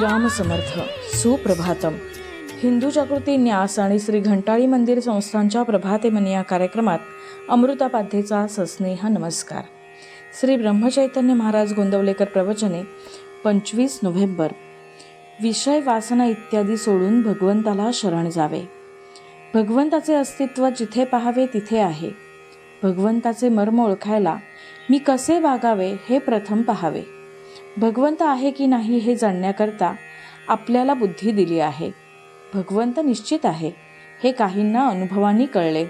श्रीराम समर्थ. सुप्रभातम. हिंदू जागृती न्यास आणि श्री घंटाळी मंदिर संस्थांच्या प्रभातेमनी या कार्यक्रमात अमृतापाध्येचा सस्नेह नमस्कार. श्री ब्रह्मचैतन्य महाराज गोंदवलेकर प्रवचने 25 नोव्हेंबर. विषय वासना इत्यादी सोडून भगवंताला शरण जावे. भगवंताचे अस्तित्व जिथे पाहावे तिथे आहे. भगवंताचे मर्म ओळखायला मी कसे वागावे हे प्रथम पाहावे. भगवंत आहे की नाही हे जाणण्याकरता आपल्याला बुद्धी दिली आहे. भगवंत निश्चित आहे हे काहींना अनुभवाने कळले.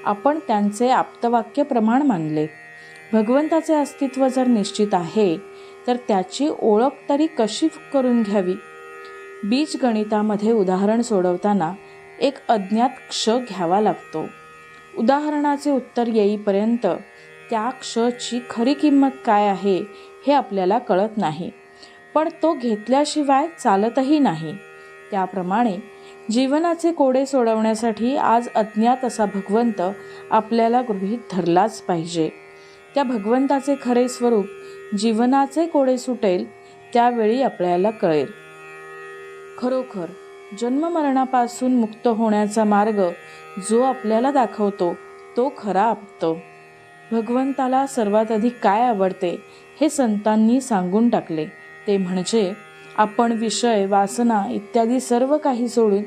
आपण त्यांचे आप्तवाक्य प्रमाण मानले. भगवंताचे अस्तित्व जर निश्चित आहे तर त्याची ओळख तरी कशी करून घ्यावी. बीजगणितामध्ये उदाहरण सोडवताना एक अज्ञात क्ष घ्यावा लागतो. उदाहरणाचे उत्तर येईपर्यंत त्या क्षची खरी किंमत काय आहे हे आपल्याला कळत नाही, पण तो घेतल्याशिवाय चालतही नाही. त्याप्रमाणे जीवनाचे कोडे सोडवण्यासाठी आज अज्ञात असा भगवंत आपल्याला गृहीत धरलाच पाहिजे. त्या भगवंताचे खरे स्वरूप जीवनाचे कोडे सुटेल त्यावेळी आपल्याला कळेल. खरोखर जन्ममरणापासून मुक्त होण्याचा मार्ग जो आपल्याला दाखवतो तो खरा आप्त. भगवंताला सर्वात अधिक काय आवडते हे संतांनी सांगून टाकले. ते म्हणजे आपण विषय वासना इत्यादी सर्व काही सोडून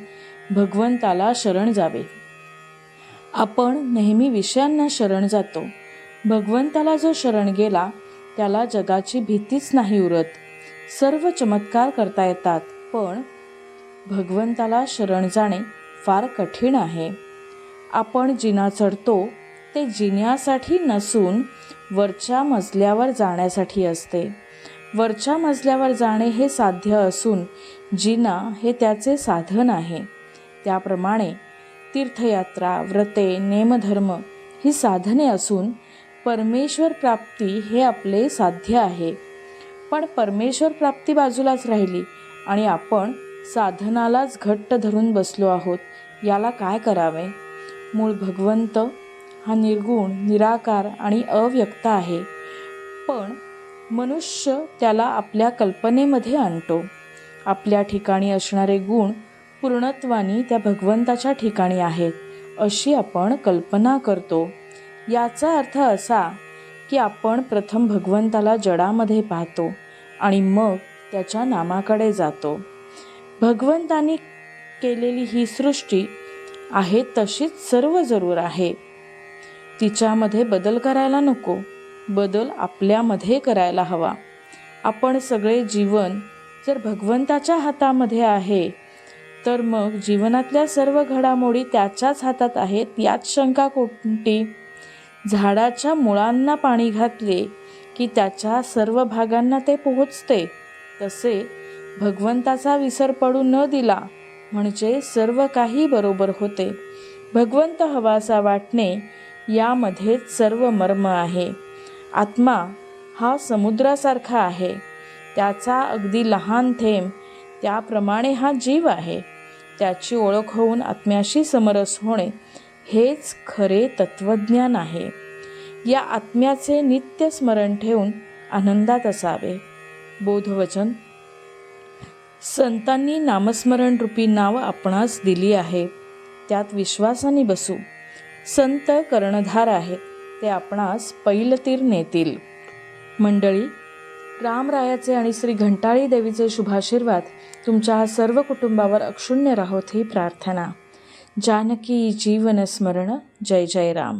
भगवंताला शरण जावे. आपण नेहमी विषयांना शरण जातो. भगवंताला जो शरण गेला त्याला जगाची भीतीच नाही उरत. सर्व चमत्कार करता येतात, पण भगवंताला शरण जाणे फार कठीण आहे. आपण जिना चढतो ते जिन्यासाठी नसून वरच्या मजल्यावर जाण्यासाठी असते. वरच्या मजल्यावर जाणे हे साध्य असून जिना हे त्याचे साधन आहे. त्याप्रमाणे तीर्थयात्रा, व्रते, नेमधर्म ही साधने असून परमेश्वर प्राप्ती हे आपले साध्य आहे. पण परमेश्वर प्राप्ती बाजूलाच राहिली आणि आपण साधनालाच घट्ट धरून बसलो आहोत. याला काय करावे? मूळ भगवंत हा निर्गुण, निराकार आणि अव्यक्त आहे, पण मनुष्य त्याला आपल्या कल्पनेमध्ये आणतो. आपल्या ठिकाणी असणारे गुण पूर्णत्वानी त्या भगवंताच्या ठिकाणी आहेत अशी आपण कल्पना करतो. याचा अर्थ असा की आपण प्रथम भगवंताला जडामध्ये पाहतो आणि मग त्याच्या नामाकडे जातो. भगवंतानी केलेली ही सृष्टी आहे तशीच सर्व जरूर आहे. तिच्यामध्ये बदल करायला नको, बदल आपल्यामध्ये करायला हवा. आपण सगळे जीवन जर भगवंताच्या हातामध्ये आहे तर मग जीवनातल्या सर्व घडामोडी त्याच्याच हातात आहेत यात शंका कोणती? झाडाच्या मुळांना पाणी घातले की त्याच्या सर्व भागांना ते पोहोचते, तसे भगवंताचा विसर पडू न दिला म्हणजे सर्व काही बरोबर होते. भगवंत हवासा वाटणे यामध्येच सर्व मर्म आहे. आत्मा हा समुद्रासारखा आहे. त्याचा अगदी लहान थेंब त्याप्रमाणे हा जीव आहे. त्याची ओळख होऊन आत्म्याशी समरस होणे हेच खरे तत्वज्ञान आहे. या आत्म्याचे नित्य स्मरण ठेवून आनंदात असावे. बोधवचन. संतांनी नामस्मरण रूपी नाव आपणास दिली आहे, त्यात विश्वासाने बसू. संत कर्णधार आहेत, ते आपणास पैलतीर नेतील. मंडळी, रामरायाचे आणि श्री घंटाळी देवीचे शुभाशीर्वाद तुमच्या सर्व कुटुंबावर अक्षुण्य राहोत ही प्रार्थना. जानकी जीवन स्मरण. जय जय राम.